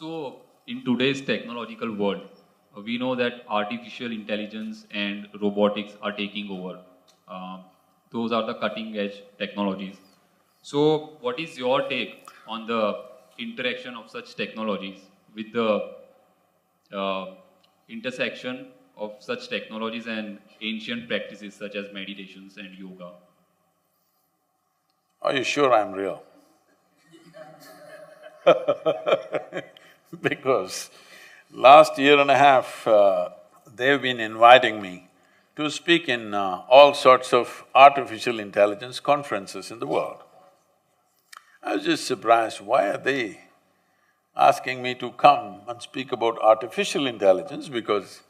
So, in today's technological world, we know that artificial intelligence and robotics are taking over. Um, those are the cutting edge technologies. So, what is your take on the interaction of such technologies with the uh, intersection of such technologies and ancient practices such as meditations and yoga? Are you sure I'm real? Because last year and a half, they've been inviting me to speak in all sorts of artificial intelligence conferences in the world. I was just surprised, why are they asking me to come and speak about artificial intelligence? Because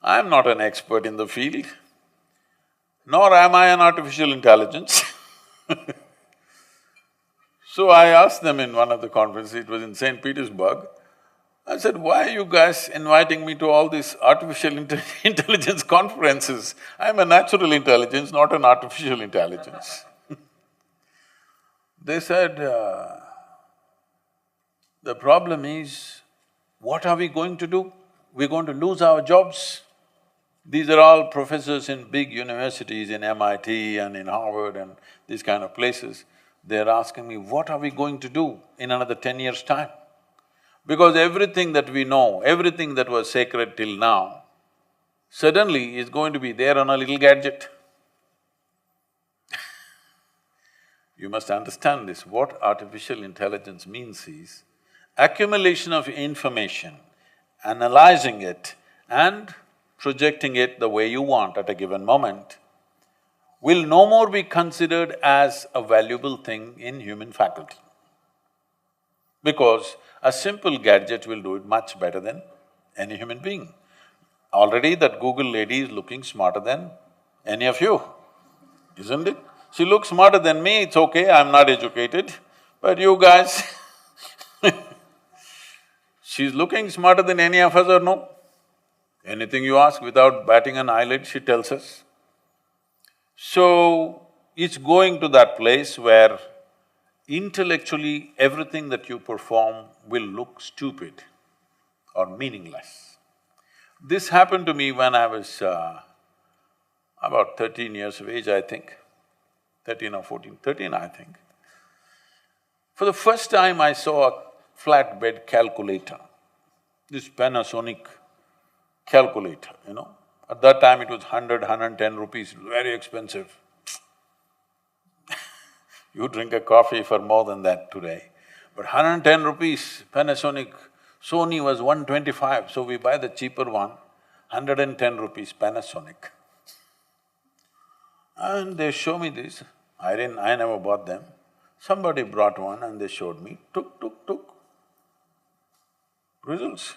I'm not an expert in the field, nor am I an artificial intelligence. So I asked them in one of the conferences, it was in St. Petersburg, I said, why are you guys inviting me to all these artificial intelligence conferences? I'm a natural intelligence, not an artificial intelligence. They said, the problem is, what are we going to do? We're going to lose our jobs. These are all professors in big universities, in MIT and in Harvard and these kind of places. They're asking me, what are we going to do in another 10 years' time? Because everything that we know, everything that was sacred till now, suddenly is going to be there on a little gadget. You must understand this, what artificial intelligence means is accumulation of information, analyzing it and projecting it the way you want at a given moment will no more be considered as a valuable thing in human faculty. Because a simple gadget will do it much better than any human being. Already that Google lady is looking smarter than any of you, isn't it? She looks smarter than me, it's okay, I'm not educated, but you guys she's looking smarter than any of us or no? Anything you ask without batting an eyelid, she tells us. So, it's going to that place where intellectually everything that you perform will look stupid or meaningless. This happened to me when I was about 13 years of age, I think, 13 or 14, 13 I think. For the first time I saw a flatbed calculator, this Panasonic calculator, you know. At that time it was 110 rupees, very expensive. You drink a coffee for more than that today. But 110 rupees, Panasonic, Sony was 125, so we buy the cheaper one, 110 rupees Panasonic. And they show me this, I never bought them. Somebody brought one and they showed me, tuk. Results.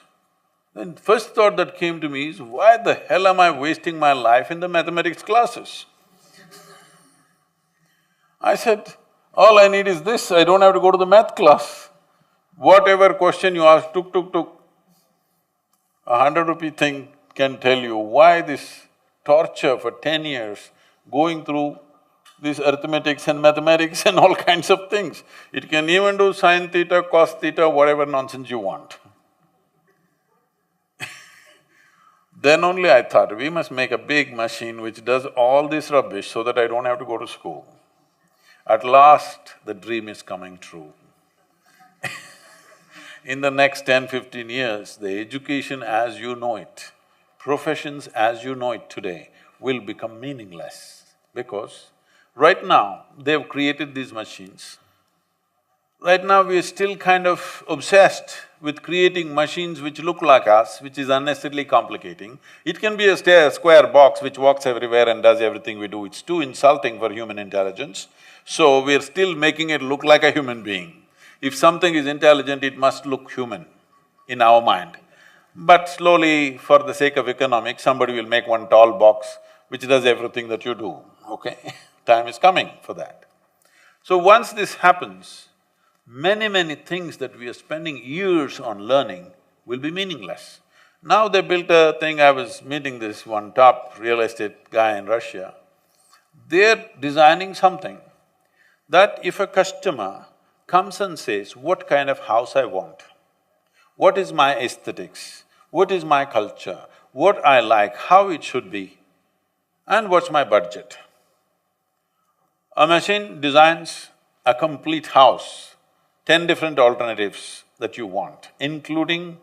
Then first thought that came to me is, why the hell am I wasting my life in the mathematics classes? I said, all I need is this, I don't have to go to the math class. Whatever question you ask, tuk. 100 rupee thing can tell you why this torture for 10 years, going through this arithmetics and mathematics and all kinds of things. It can even do sin theta, cos theta, whatever nonsense you want. Then only I thought, we must make a big machine which does all this rubbish so that I don't have to go to school. At last, the dream is coming true. In the next 10-15 years, the education as you know it, professions as you know it today will become meaningless because right now, they've created these machines. Right now, we are still kind of obsessed with creating machines which look like us, which is unnecessarily complicating. It can be a square box which walks everywhere and does everything we do. It's too insulting for human intelligence. So, we're still making it look like a human being. If something is intelligent, it must look human in our mind. But slowly, for the sake of economics, somebody will make one tall box which does everything that you do, okay? Time is coming for that. So once this happens, many things that we are spending years on learning will be meaningless. Now they built a thing, I was meeting this one top real estate guy in Russia. They're designing something that if a customer comes and says, what kind of house I want, What is my aesthetics? What is my culture? What I like, how it should be, and what's my budget? A machine designs a complete house, 10 different alternatives that you want, including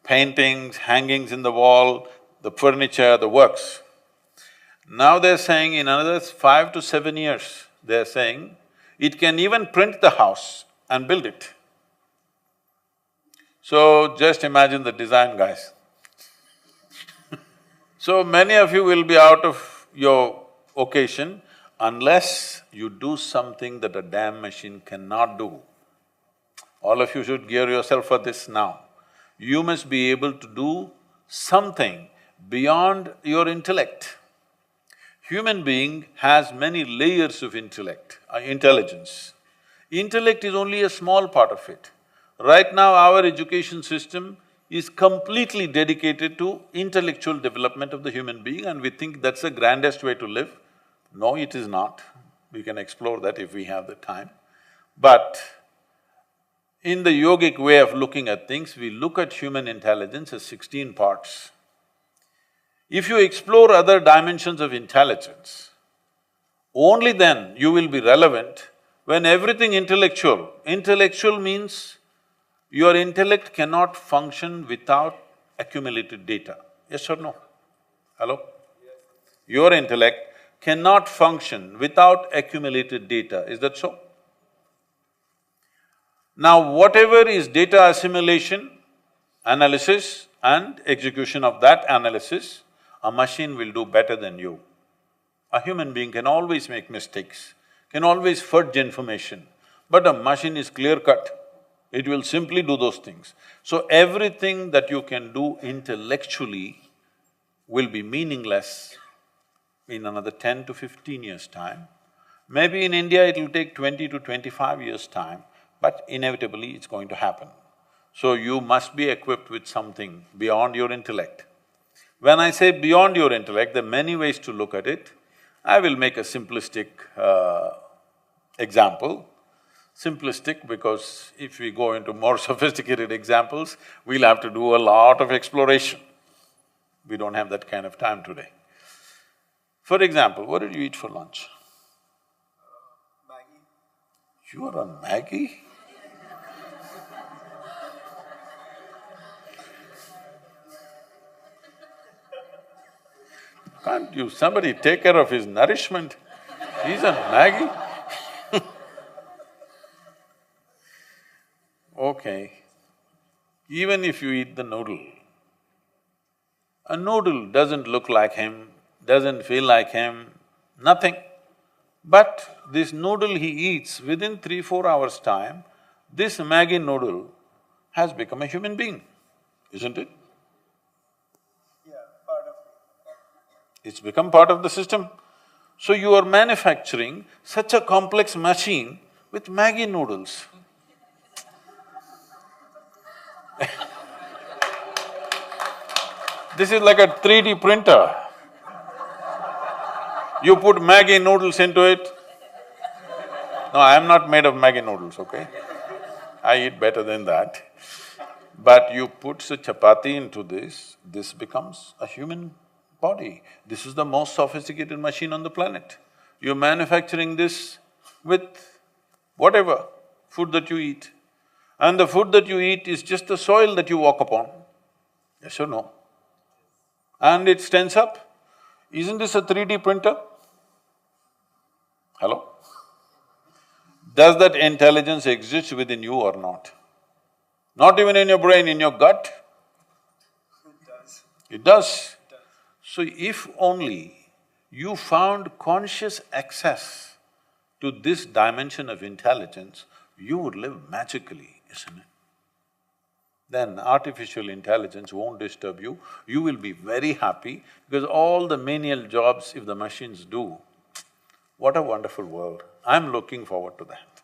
paintings, hangings in the wall, the furniture, the works. Now they're saying in another 5 to 7 years, they're saying it can even print the house and build it. So just imagine the design, guys. So many of you will be out of your occasion unless you do something that a damn machine cannot do. All of you should gear yourself for this now. You must be able to do something beyond your intellect. Human being has many layers of intelligence. Intellect is only a small part of it. Right now, our education system is completely dedicated to intellectual development of the human being, and we think that's the grandest way to live. No, it is not. We can explore that if we have the time. But in the yogic way of looking at things, we look at human intelligence as 16 parts. If you explore other dimensions of intelligence, only then you will be relevant when everything intellectual. Intellectual means your intellect cannot function without accumulated data. Yes or no? Hello? Your intellect cannot function without accumulated data, is that so? Now, whatever is data assimilation, analysis and execution of that analysis, a machine will do better than you. A human being can always make mistakes, can always fudge information, but a machine is clear-cut. It will simply do those things. So everything that you can do intellectually will be meaningless in another 10 to 15 years' time. Maybe in India it will take 20 to 25 years' time, but inevitably it's going to happen. So you must be equipped with something beyond your intellect. When I say beyond your intellect, there are many ways to look at it. I will make a simplistic example. Simplistic because if we go into more sophisticated examples, we'll have to do a lot of exploration. We don't have that kind of time today. For example, what did you eat for lunch? Maggie. You are on Maggie? Can't you… somebody take care of his nourishment? He's on Maggie? Okay, even if you eat the noodle, a noodle doesn't look like him, doesn't feel like him, nothing. But this noodle he eats, within 3-4 hours' time, this Maggi noodle has become a human being, isn't it? Yeah, part of it. It's become part of the system. So you are manufacturing such a complex machine with Maggi noodles. This is like a 3D printer. You put Maggi noodles into it. No, I am not made of Maggi noodles, okay? I eat better than that. But you put the chapati into this becomes a human body. This is the most sophisticated machine on the planet. You're manufacturing this with whatever food that you eat. And the food that you eat is just the soil that you walk upon. Yes or no? And it stands up. Isn't this a 3D printer? Hello? Does that intelligence exist within you or not? Not even in your brain, in your gut? It does. It does. It does. So if only you found conscious access to this dimension of intelligence, you would live magically, isn't it? Then artificial intelligence won't disturb you, you will be very happy because all the menial jobs if the machines do, what a wonderful world. I'm looking forward to that.